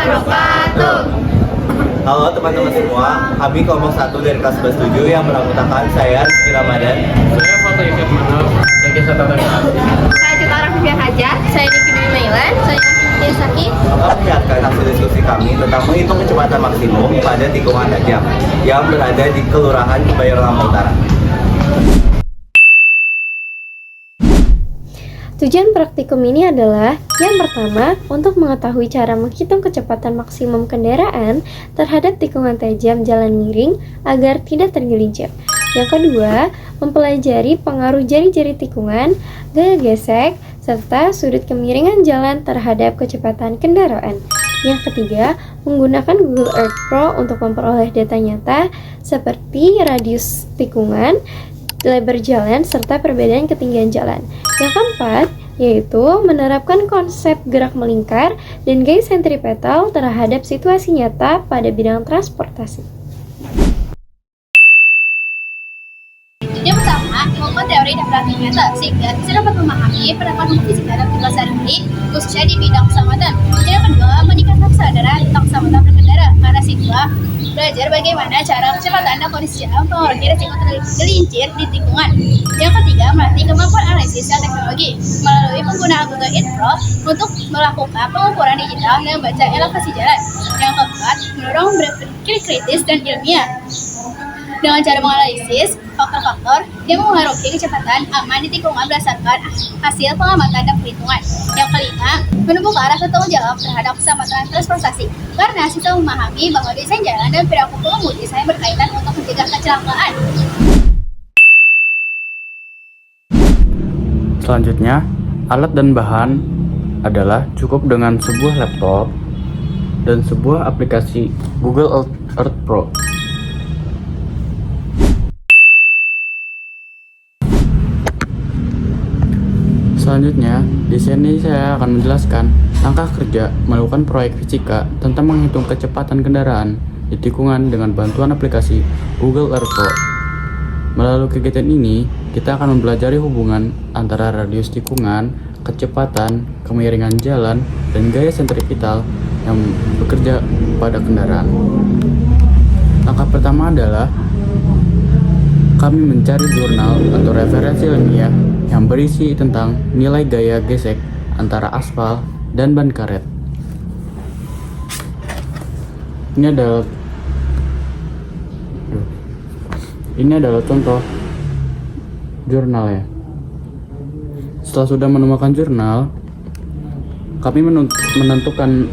wabarakatuh. Halo teman-teman semua, kami kelompok 1 dari kelas 11-7 yang beranggotakan saya Rizky Ramadan. Saya Foto Ikat Manaf, saya Kisah Tata Saya Cita Rafifiah Hajar. Saya Niki Dwi Mailan. Saya Niki Saki. Akan menyiapkan hasil diskusi kami tentang menghitung kecepatan maksimum pada tikungan tajam yang berada di Kelurahan Kebayoran Lama Utara. Tujuan praktikum ini adalah yang pertama, untuk mengetahui cara menghitung kecepatan maksimum kendaraan terhadap tikungan tajam jalan miring agar tidak tergelincir. Yang kedua, mempelajari pengaruh jari-jari tikungan, gaya gesek, serta sudut kemiringan jalan terhadap kecepatan kendaraan. Yang ketiga, menggunakan Google Earth Pro untuk memperoleh data nyata seperti radius tikungan, lebar jalan, serta perbedaan ketinggian jalan. Yang keempat, yaitu menerapkan konsep gerak melingkar dan gaya sentripetal terhadap situasi nyata pada bidang transportasi. Yang pertama, ilmu teori dan praktik nyata sehingga bisa dapat memahami penerapan hukum fisika dalam kehidupan sehari-hari, khususnya di bidang keselamatan. Yang kedua, meningkatkan kesadaran tentang keselamatan berkendara karena siswa belajar bagaimana cara kecepatan dan kondisi jalan mengurangi risiko tergelincir di tikungan. Yang ketiga, melatih kemampuan analisis dan teknologi melalui penggunaan Google Earth Pro untuk melakukan pengukuran digital dan membaca elevasi jalan. Yang keempat, mendorong berpikir kritis dan ilmiah dengan cara menganalisis faktor-faktor yang mempengaruhi kecepatan aman di tikungan berdasarkan hasil pengamatan dan perhitungan. Yang kelima, menumbuhkan rasa tanggung jawab terhadap keselamatan transportasi karena siswa memahami bahwa desain jalan dan perilaku pengemudi sangat berkaitan untuk mencegah kecelakaan. Selanjutnya, alat dan bahan adalah cukup dengan sebuah laptop dan sebuah aplikasi Google Earth Pro. Selanjutnya, di sini saya akan menjelaskan langkah kerja melakukan proyek fisika tentang menghitung kecepatan kendaraan di tikungan dengan bantuan aplikasi Google Earth Pro. Melalui kegiatan ini, kita akan mempelajari hubungan antara radius tikungan, kecepatan, kemiringan jalan, dan gaya sentripetal yang bekerja pada kendaraan. Langkah pertama adalah kami mencari jurnal atau referensi ilmiah yang berisi tentang nilai gaya gesek antara aspal dan ban karet. Ini adalah contoh jurnal ya. Setelah sudah menemukan jurnal, kami menentukan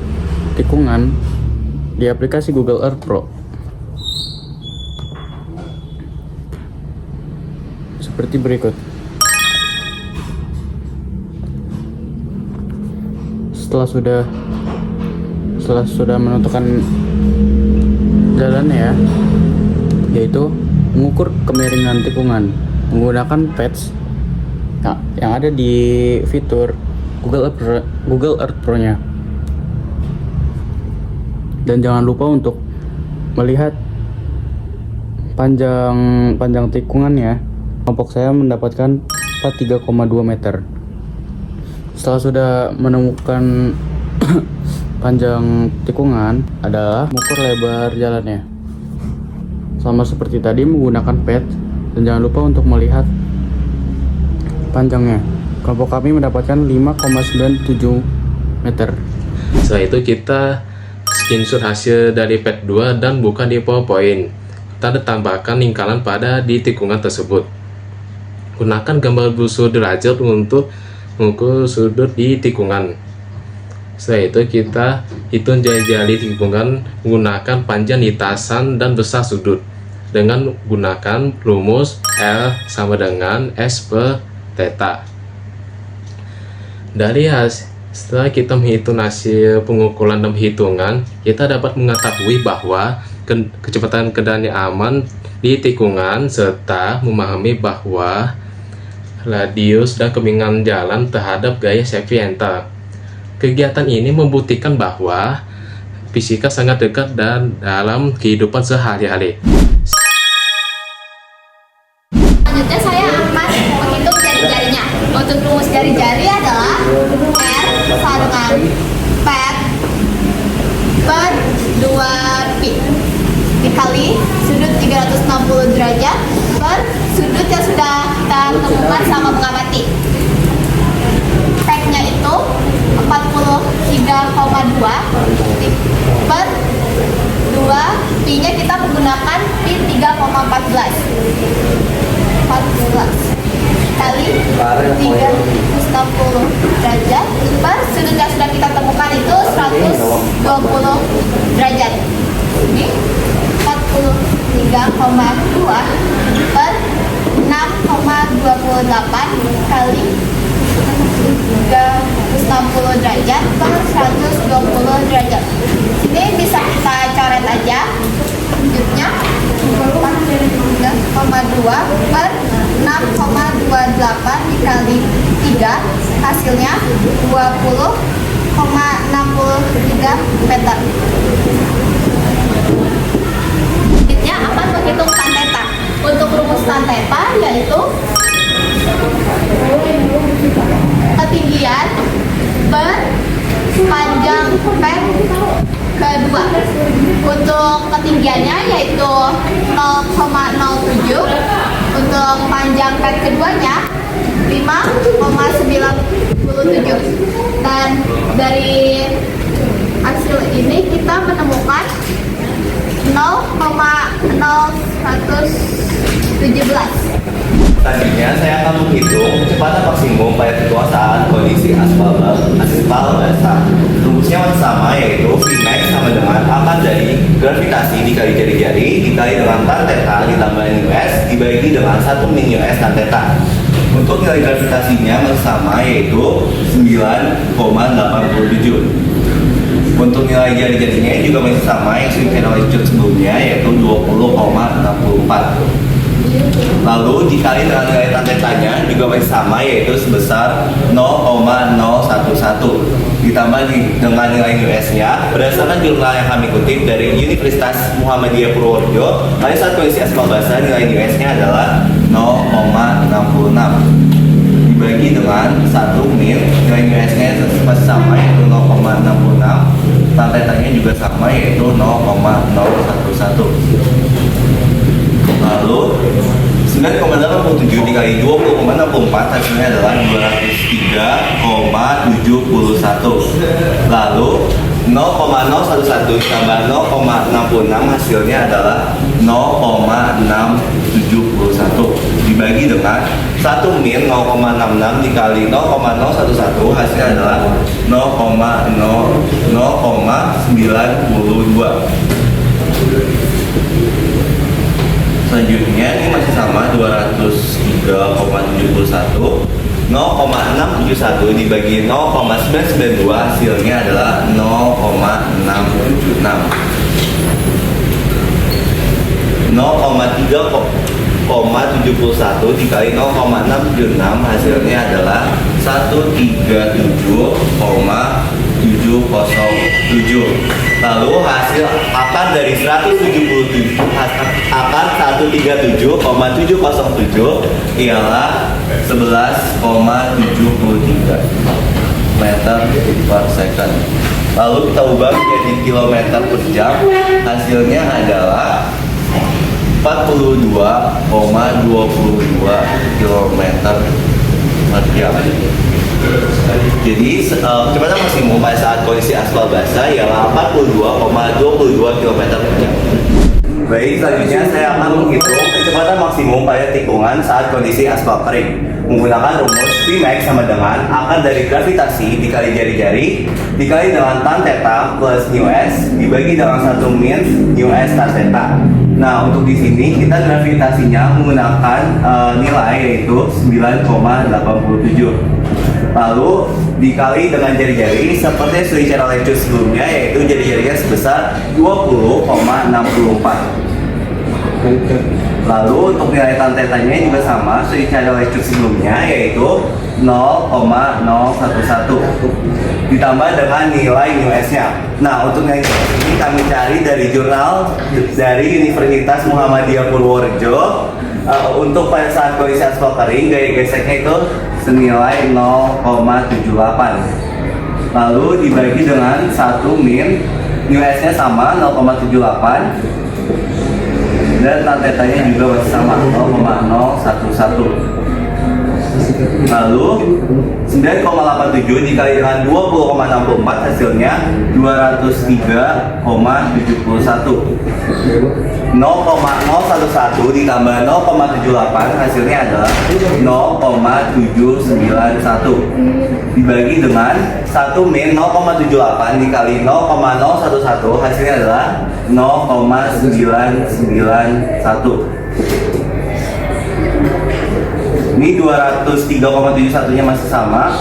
tikungan di aplikasi Google Earth Pro. Seperti berikut. Setelah sudah menentukan jalannya ya, yaitu mengukur kemiringan tikungan menggunakan patch yang ada di fitur Google Earth Pro-nya. Dan jangan lupa untuk melihat panjang tikungannya. Kelompok saya mendapatkan 43,2 meter. Setelah sudah menemukan panjang tikungan adalah mengukur lebar jalannya. Sama seperti tadi menggunakan patch, dan jangan lupa untuk melihat panjangnya. Kelompok kami mendapatkan 5,97 meter. Setelah itu kita screenshot hasil dari pad 2 dan buka di PowerPoint. Kita tambahkan lingkaran pada di tikungan tersebut. Gunakan gambar busur derajat untuk mengukur sudut di tikungan. Setelah itu kita hitung jari-jari tikungan menggunakan panjang lintasan dan besar sudut dengan gunakan rumus L sama dengan S per theta. Setelah kita menghitung hasil pengukuran dan perhitungan, kita dapat mengetahui bahwa kecepatan kendaraan yang aman di tikungan serta memahami bahwa radius dan kemiringan jalan terhadap gaya sekvental. Kegiatan ini membuktikan bahwa fisika sangat dekat dan dalam kehidupan sehari-hari. Selanjutnya saya akan menghitung jari-jarinya. Untuk rumus jari-jari adalah R sama dengan pad 2 pi dikali sudut 360 derajat per sudut yang sudah kita temukan sama mengamati. Peknya itu 43,2 per 2 pi nya kita menggunakan pi 3,14 kali 360 derajat per sudut yang sudah kita temukan itu 120 derajat. Ini 43,2 per 6,28 kali 360 derajat per 120 derajat. Ini bisa kita coret aja. Selanjutnya 43,2 per 6,28 dikali 3 hasilnya 20,63 meter. Selanjutnya akan menghitung tan theta. Untuk rumus tan theta yaitu ketinggian per panjang pek kedua. Untuk ketinggiannya yaitu 0,07. Untuk panjang pek keduanya 5,97. Dan dari hasil ini kita menemukan 0,0117. Selanjutnya saya akan menghitung kecepatan maksimum pada tikungan saat kondisi aspal basah. Rumusnya masih sama, yaitu Vmax sama dengan akar dari gravitasi dikali jari-jari dikali dengan tan theta ditambah US dibagi dengan 1 min US tan theta. Untuk nilai gravitasinya masih sama, yaitu 9,87. Untuk nilai jari-jarinya juga masih sama yang sudah kita lanjut sebelumnya, yaitu 20,64. Lalu dikali dengan nilai tan theta-nya juga masih sama, yaitu sebesar 0,011 ditambah dengan nilai US-nya berdasarkan jurnal yang kami kutip dari Universitas Muhammadiyah Purworejo. Pada saat kondisi aspal basah nilai US-nya adalah 0,66 dibagi dengan 1 min, nilai US-nya masih sama, yaitu 0,66, tan theta-nya juga sama, yaitu 0,011. Lalu 9,87 dikali 20,64 hasilnya adalah 203,71. Lalu 0,011 tambah 0,66 hasilnya adalah 0,671 dibagi dengan 1 min 0,66 dikali 0,011 hasilnya adalah 0,92. Selanjutnya ini masih sama, 203,71. 0,671 dibagi 0,992 hasilnya adalah 0,676. 0,3,71 dikali 0,676 hasilnya adalah 137,707. Lalu hasil akar dari 137 akar 137,707 ialah 11,73 meter per second. Lalu kita ubah menjadi kilometer per jam, hasilnya adalah 42,22 kilometer per jam. Jadi kecepatan maksimum pada saat kondisi aspal basah ialah 42,22 km per jam. Baik, selanjutnya saya akan menghitung kecepatan maksimum pada tikungan saat kondisi aspal kering menggunakan rumus Vmax sama dengan akar dari gravitasi dikali jari-jari dikali dengan tan theta plus US dibagi dengan 1 min US tan theta. Nah, untuk di sini kita gravitasinya menggunakan nilai yaitu 9,87. Lalu dikali dengan jari-jari seperti yang sudah cara lecture sebelumnya, yaitu jari-jarinya sebesar 20,64. Lalu untuk nilai tan theta-nya juga sama seperti cara lecture sebelumnya, yaitu 0,011 ditambah dengan nilai US-nya. Nah, untuk nilai ini kami cari dari jurnal dari Universitas Muhammadiyah Purworejo. Untuk pada saat kondisi aspal kering, gaya geseknya itu senilai 0,78. Lalu dibagi dengan 1 min New S-nya sama 0,78 dan tan tetanya juga masih sama 0,011. Lalu 9,87 dikali dengan 20,64 hasilnya 203,71. 0,011 ditambah 0,78 hasilnya adalah 0,791 dibagi dengan 1 min 0,78 dikali 0,011 hasilnya adalah 0,991. Ini 203,71 nya masih sama.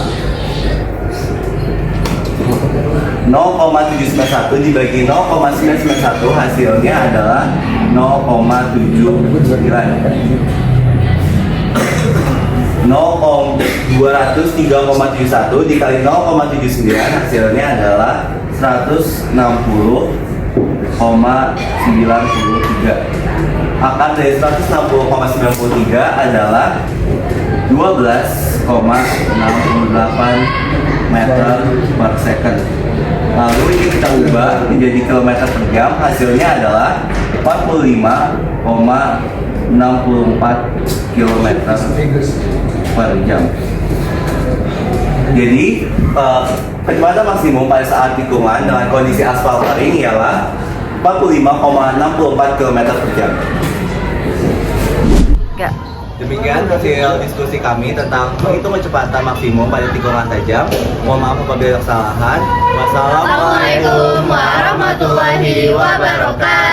0,791 dibagi 0,991 hasilnya adalah 0,79. 203,71 dikali 0,79 hasilnya adalah 160,93. Akar dari 160,93 adalah 12,68 meter per second. Lalu ini kita ubah menjadi kilometer per jam, hasilnya adalah 45,64 kilometer per jam. Jadi kecepatan maksimum pada saat tikungan dengan kondisi aspal kering ialah 45,64 km per jam. Demikian hasil diskusi kami tentang menghitung kecepatan maksimum pada tikungan tajam. Mohon maaf apabila ada kesalahan. Wassalamualaikum warahmatullahi wabarakatuh.